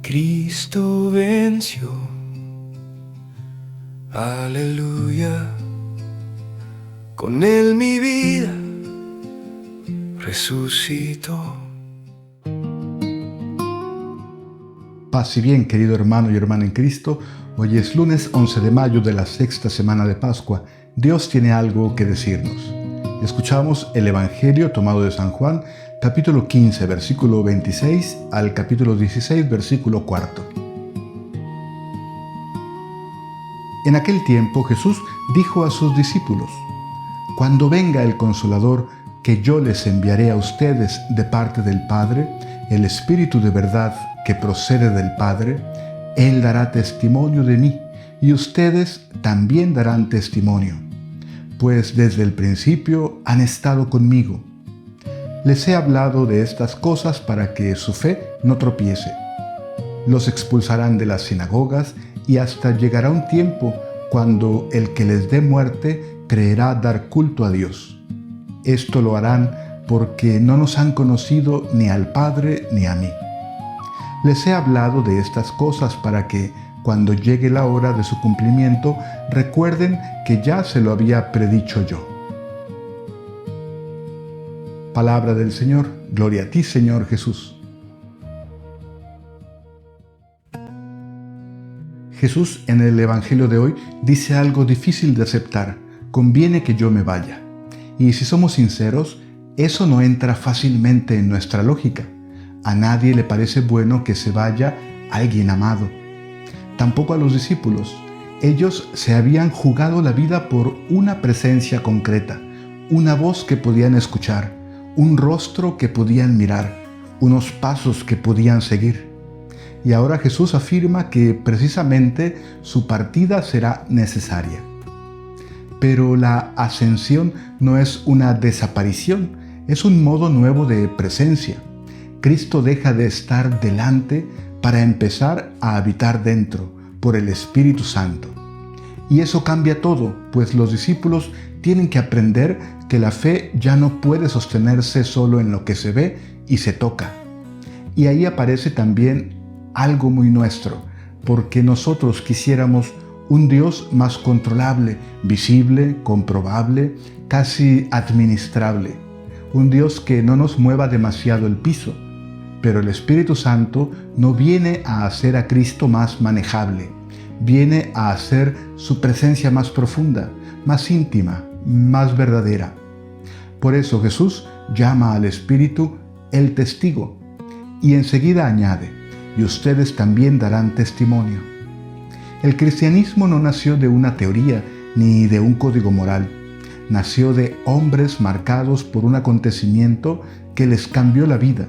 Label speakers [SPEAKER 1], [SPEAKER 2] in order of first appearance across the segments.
[SPEAKER 1] Cristo venció, aleluya, con Él mi vida resucitó.
[SPEAKER 2] Paz y bien, querido hermano y hermana en Cristo. Hoy es lunes 11 de mayo de la sexta semana de Pascua. Dios tiene algo que decirnos. Escuchamos el Evangelio tomado de San Juan, capítulo 15, versículo 26 al capítulo 16, versículo 4. En aquel tiempo Jesús dijo a sus discípulos: Cuando venga el Consolador, que yo les enviaré a ustedes de parte del Padre, el Espíritu de verdad que procede del Padre, Él dará testimonio de mí, y ustedes también darán testimonio, pues desde el principio han estado conmigo. Les he hablado de estas cosas para que su fe no tropiece. Los expulsarán de las sinagogas y hasta llegará un tiempo cuando el que les dé muerte creerá dar culto a Dios. Esto lo harán porque no nos han conocido ni al Padre ni a mí. Les he hablado de estas cosas para que, cuando llegue la hora de su cumplimiento, recuerden que ya se lo había predicho yo. Palabra del Señor. Gloria a ti, Señor Jesús. Jesús en el Evangelio de hoy dice algo difícil de aceptar: conviene que yo me vaya. Y si somos sinceros, eso no entra fácilmente en nuestra lógica. A nadie le parece bueno que se vaya alguien amado. Tampoco a los discípulos. Ellos se habían jugado la vida por una presencia concreta, una voz que podían escuchar, un rostro que podían mirar, unos pasos que podían seguir. Y ahora Jesús afirma que precisamente su partida será necesaria. Pero la ascensión no es una desaparición, es un modo nuevo de presencia. Cristo deja de estar delante para empezar a habitar dentro, por el Espíritu Santo. Y eso cambia todo, pues los discípulos tienen que aprender que la fe ya no puede sostenerse solo en lo que se ve y se toca. Y ahí aparece también algo muy nuestro, porque nosotros quisiéramos un Dios más controlable, visible, comprobable, casi administrable. Un Dios que no nos mueva demasiado el piso. Pero el Espíritu Santo no viene a hacer a Cristo más manejable, viene a hacer su presencia más profunda, más íntima, más verdadera. Por eso Jesús llama al Espíritu el testigo y enseguida añade: y ustedes también darán testimonio. El cristianismo no nació de una teoría ni de un código moral, nació de hombres marcados por un acontecimiento que les cambió la vida.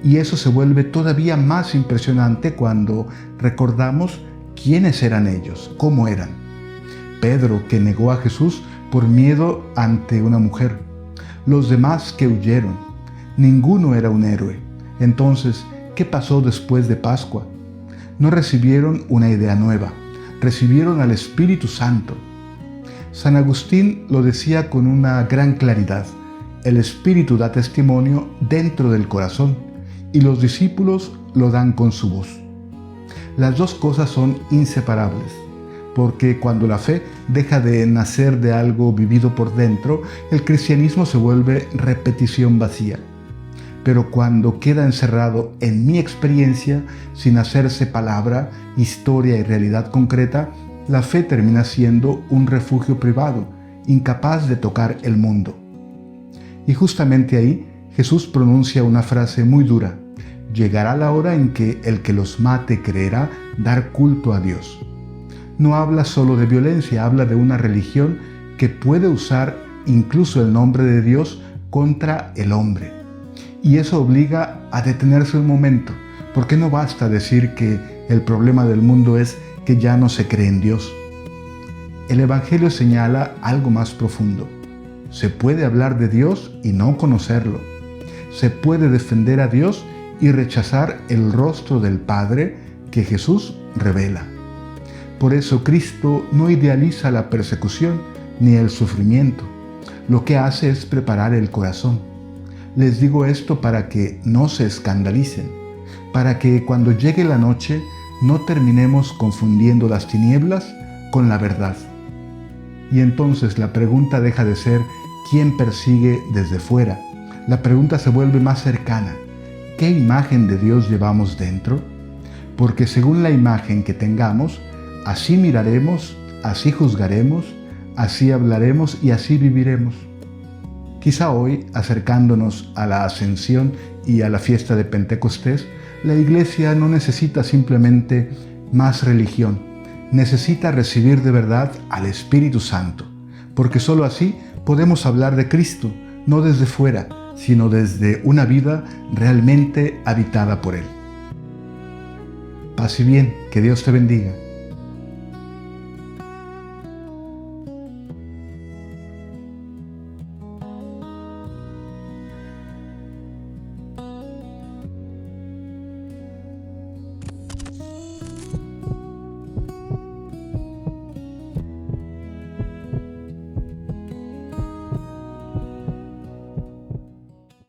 [SPEAKER 2] Y eso se vuelve todavía más impresionante cuando recordamos quiénes eran ellos, cómo eran. Pedro, que negó a Jesús por miedo ante una mujer. Los demás que huyeron. Ninguno era un héroe. Entonces, ¿qué pasó después de Pascua? No recibieron una idea nueva, recibieron al Espíritu Santo. San Agustín lo decía con una gran claridad: el Espíritu da testimonio dentro del corazón, y los discípulos lo dan con su voz. Las dos cosas son inseparables, porque cuando la fe deja de nacer de algo vivido por dentro, el cristianismo se vuelve repetición vacía. Pero cuando queda encerrado en mi experiencia, sin hacerse palabra, historia y realidad concreta, la fe termina siendo un refugio privado, incapaz de tocar el mundo. Y justamente ahí Jesús pronuncia una frase muy dura: llegará la hora en que el que los mate creerá dar culto a Dios. No habla solo de violencia, habla de una religión que puede usar incluso el nombre de Dios contra el hombre. Y eso obliga a detenerse un momento, porque no basta decir que el problema del mundo es que ya no se cree en Dios. El Evangelio señala algo más profundo. Se puede hablar de Dios y no conocerlo. Se puede defender a Dios y rechazar el rostro del Padre que Jesús revela. Por eso Cristo no idealiza la persecución ni el sufrimiento. Lo que hace es preparar el corazón. Les digo esto para que no se escandalicen. para que cuando llegue la noche no terminemos confundiendo las tinieblas con la verdad. Y entonces la pregunta deja de ser ¿quién persigue desde fuera? La pregunta se vuelve más cercana. ¿Qué imagen de Dios llevamos dentro? Porque según la imagen que tengamos, así miraremos, así juzgaremos, así hablaremos y así viviremos. Quizá hoy, acercándonos a la Ascensión y a la fiesta de Pentecostés, la Iglesia no necesita simplemente más religión, necesita recibir de verdad al Espíritu Santo, porque sólo así podemos hablar de Cristo, no desde fuera, sino desde una vida realmente habitada por Él. Paz y bien, que Dios te bendiga.